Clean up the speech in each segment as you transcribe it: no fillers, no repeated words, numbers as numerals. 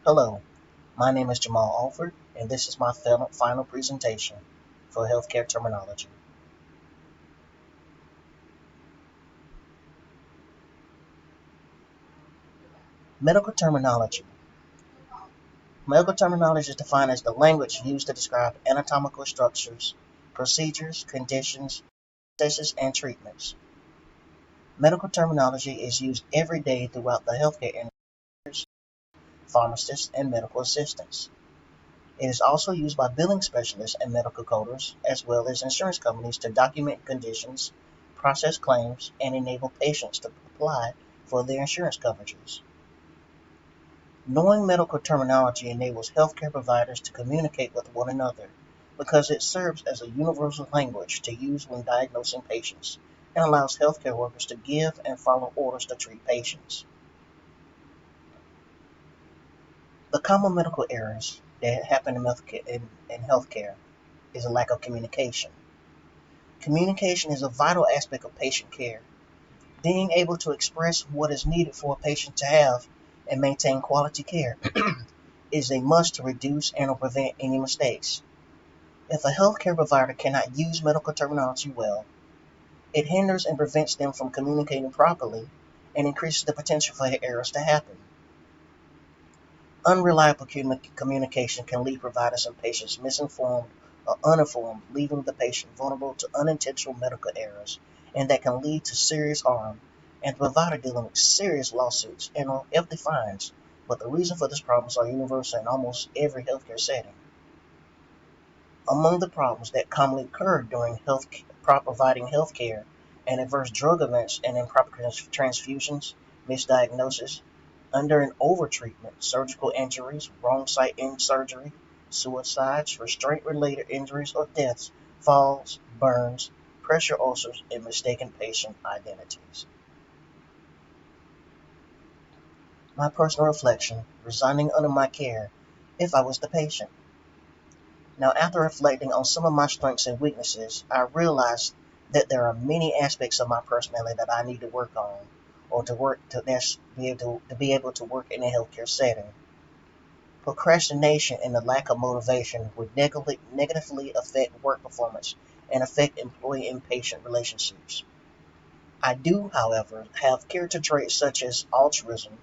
Hello, my name is Jamal Alford, and this is my final presentation for healthcare terminology. Medical terminology. Medical terminology is defined as the language used to describe anatomical structures, procedures, conditions, processes, and treatments. Medical terminology is used every day throughout the healthcare industry, pharmacists, and medical assistants. It is also used by billing specialists and medical coders, as well as insurance companies to document conditions, process claims, and enable patients to apply for their insurance coverages. Knowing medical terminology enables healthcare providers to communicate with one another because it serves as a universal language to use when diagnosing patients and allows healthcare workers to give and follow orders to treat patients. The common medical errors that happen in healthcare is a lack of communication. Communication is a vital aspect of patient care. Being able to express what is needed for a patient to have and maintain quality care is a must to reduce and prevent any mistakes. If a healthcare provider cannot use medical terminology well, it hinders and prevents them from communicating properly and increases the potential for errors to happen. Unreliable communication can leave providers and patients misinformed or uninformed, leaving the patient vulnerable to unintentional medical errors, and that can lead to serious harm, and the provider dealing with serious lawsuits and hefty fines. But the reason for these problems are universal in almost every healthcare setting. Among the problems that commonly occur during providing healthcare and adverse drug events and improper transfusions, misdiagnosis, under and over-treatment, surgical injuries, wrong site in surgery, suicides, restraint-related injuries or deaths, falls, burns, pressure ulcers, and mistaken patient identities. My personal reflection, resigning under my care if I was the patient. Now, after reflecting on some of my strengths and weaknesses, I realized that there are many aspects of my personality that I need to work on, or to work to be able to work in a healthcare setting. Procrastination and the lack of motivation would negatively affect work performance and affect employee and patient relationships. I do, however, have character traits such as altruism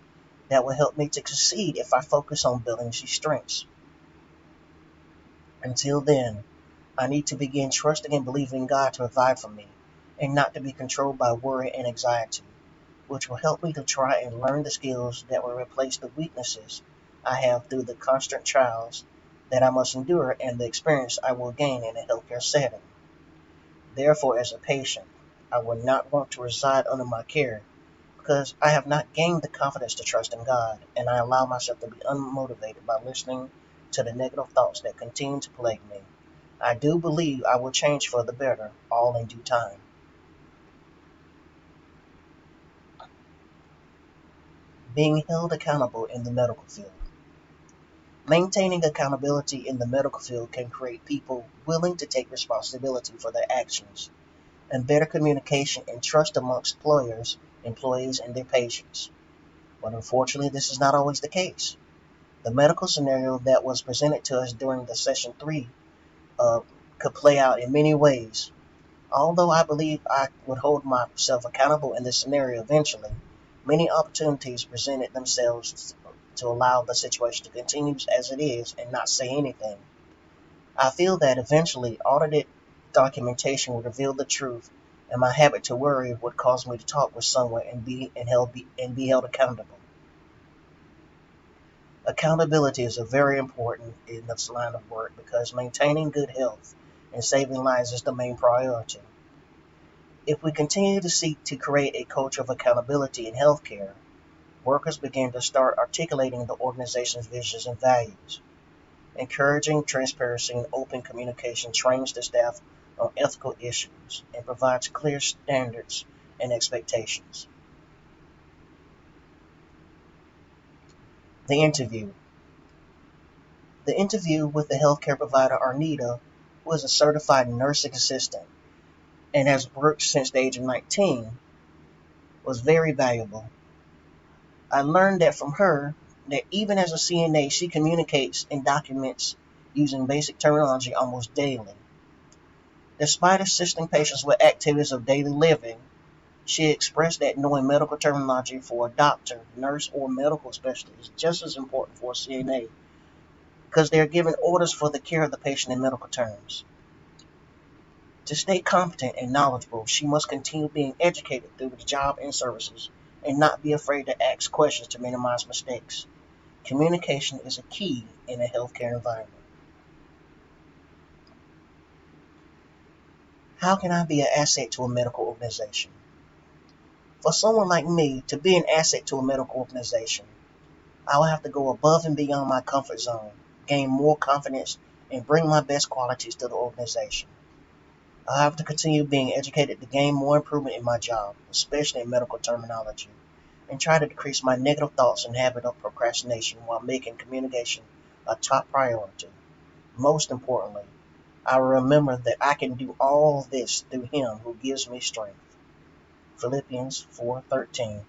that will help me to succeed if I focus on building these strengths. Until then, I need to begin trusting and believing in God to provide for me, and not to be controlled by worry and anxiety, which will help me to try and learn the skills that will replace the weaknesses I have through the constant trials that I must endure and the experience I will gain in a healthcare setting. Therefore, as a patient, I would not want to reside under my care because I have not gained the confidence to trust in God, and I allow myself to be unmotivated by listening to the negative thoughts that continue to plague me. I do believe I will change for the better, all in due time. Being held accountable in the medical field. Maintaining accountability in the medical field can create people willing to take responsibility for their actions, and better communication and trust amongst employers, employees, and their patients. But unfortunately, this is not always the case. The medical scenario that was presented to us during the session 3 uh, could play out in many ways. Although I believe I would hold myself accountable in this scenario eventually, many opportunities presented themselves to allow the situation to continue as it is and not say anything. I feel that eventually audited documentation would reveal the truth, and my habit to worry would cause me to talk with someone and be held accountable. Accountability is very important in this line of work because maintaining good health and saving lives is the main priority. If we continue to seek to create a culture of accountability in healthcare, workers begin to start articulating the organization's visions and values. Encouraging transparency and open communication trains the staff on ethical issues and provides clear standards and expectations. The interview. The interview with the healthcare provider Arnita, who is a certified nursing assistant and has worked since the age of 19, was very valuable. I learned that from her that even as a CNA, she communicates and documents using basic terminology almost daily. Despite assisting patients with activities of daily living, she expressed that knowing medical terminology for a doctor, nurse, or medical specialist is just as important for a CNA because they are giving orders for the care of the patient in medical terms. To stay competent and knowledgeable, she must continue being educated through the job and services and not be afraid to ask questions to minimize mistakes. Communication is a key in a healthcare environment. How can I be an asset to a medical organization? For someone like me to be an asset to a medical organization, I will have to go above and beyond my comfort zone, gain more confidence, and bring my best qualities to the organization. I'll have to continue being educated to gain more improvement in my job, especially in medical terminology, and try to decrease my negative thoughts and habit of procrastination while making communication a top priority. Most importantly, I will remember that I can do all this through Him who gives me strength. Philippians 4:13.